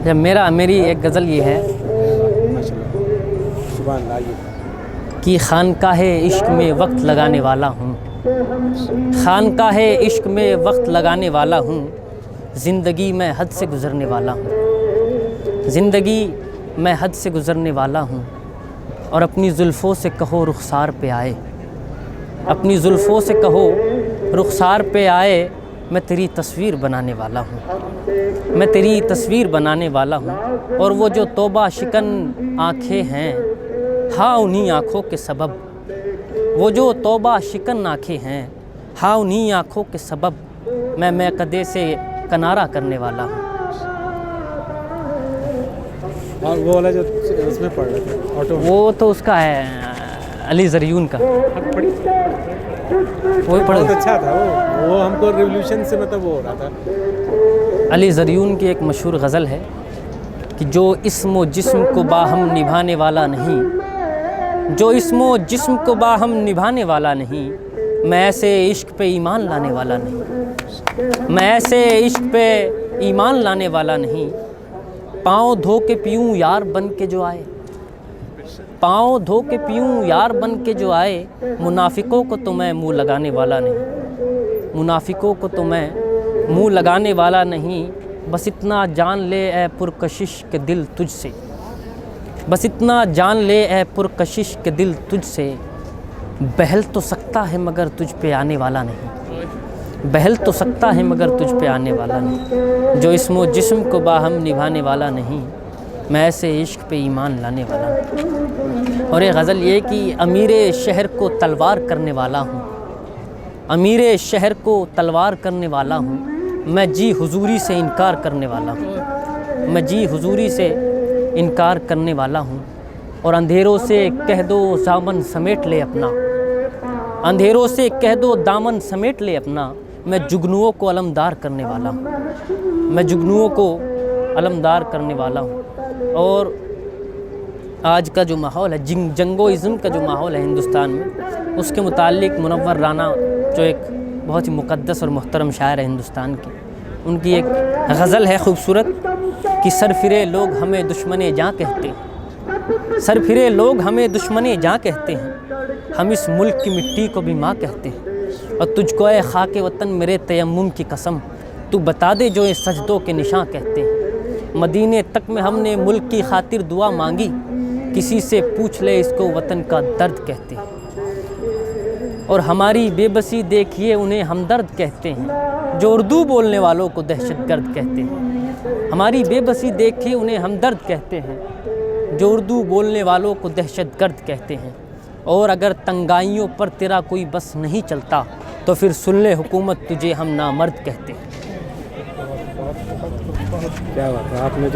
جب میری ایک غزل یہ ہے سبحان اللہ کہ خانقاہ عشق میں وقت لگانے والا ہوں، خانقاہ عشق میں وقت لگانے والا ہوں، زندگی میں حد سے گزرنے والا ہوں، زندگی میں حد سے گزرنے والا ہوں، اور اپنی زلفوں سے کہو رخسار پہ آئے، اپنی زلفوں سے کہو رخسار پہ آئے، میں تیری تصویر بنانے والا ہوں، میں تیری تصویر بنانے والا ہوں، اور وہ جو توبہ شکن آنکھیں ہیں، ہاں انہی آنکھوں کے سبب، وہ جو توبہ شکن آنکھیں ہیں، ہاں انہی آنکھوں کے سبب، میں قدے سے کنارہ کرنے والا ہوں۔ اور وہ والا جو اس میں پڑھ رہے تھے آٹو میں، وہ تو اس کا ہے علی زریون کا، وہ بہت اچھا تھا وہ ہم کو ریولیوشن سے مطلب وہ ہو رہا تھا۔ علی زریون کی ایک مشہور غزل ہے کہ جو اسم و جسم کو باہم نبھانے والا نہیں، جو اسم و جسم کو باہم نبھانے والا نہیں، میں ایسے عشق پہ ایمان لانے والا نہیں، میں ایسے عشق پہ ایمان لانے والا نہیں، پاؤں دھو کے پیوں یار بن کے جو آئے، پاؤں دھو کے پیوں یار بن کے جو آئے، منافقوں کو تو میں منہ لگانے والا نہیں، منافقوں کو تو میں منہ لگانے والا نہیں، بس اتنا جان لے اے پرکشش کے دل تجھ سے، بس اتنا جان لے اے پرکشش کے دل تجھ سے، بہل تو سکتا ہے مگر تجھ پہ آنے والا نہیں، بہل تو سکتا ہے مگر تجھ پہ آنے والا نہیں، جو اسم و جسم کو باہم نبھانے والا نہیں، میں ایسے عشق پہ ایمان لانے والا ہوں۔ اور یہ غزل یہ کہ امیر شہر کو تلوار کرنے والا ہوں، امیر شہر کو تلوار کرنے والا ہوں، میں جی حضوری سے انکار کرنے والا ہوں، میں جی حضوری سے انکار کرنے والا ہوں، اور اندھیروں سے کہہ دو دامن سمیٹ لے اپنا، اندھیروں سے کہہ دو دامن سمیٹ لے اپنا، میں جگنوؤں کو علمدار کرنے والا ہوں، میں جگنوؤں کو علمدار کرنے والا ہوں۔ اور آج کا جو ماحول ہے جنگوازم کا جو ماحول ہے ہندوستان میں، اس کے متعلق منور رانا جو ایک بہت ہی مقدس اور محترم شاعر ہے ہندوستان کے، ان کی ایک غزل ہے خوبصورت کہ سر پھرے لوگ ہمیں دشمن جاں کہتے ہیں، سر پھرے لوگ ہمیں دشمن جاں کہتے ہیں، ہم اس ملک کی مٹی کو بھی ماں کہتے ہیں، اور تجھ کو اے خاک وطن میرے تیمم کی قسم، تو بتا دے جو یہ سجدوں کے نشاں کہتے ہیں، مدینے تک میں ہم نے ملک کی خاطر دعا مانگی، کسی سے پوچھ لے اس کو وطن کا درد کہتے ہیں، اور ہماری بے بسی دیکھیے انہیں ہمدرد کہتے ہیں، جو اردو بولنے والوں کو دہشت گرد کہتے ہیں، ہماری بے بسی دیکھیے انہیں ہمدرد کہتے ہیں، جو اردو بولنے والوں کو دہشت گرد کہتے ہیں، اور اگر تنگائیوں پر تیرا کوئی بس نہیں چلتا تو پھر سن لے حکومت تجھے ہم نامرد کہتے ہیں۔ کیا بات ہے آپ نے جو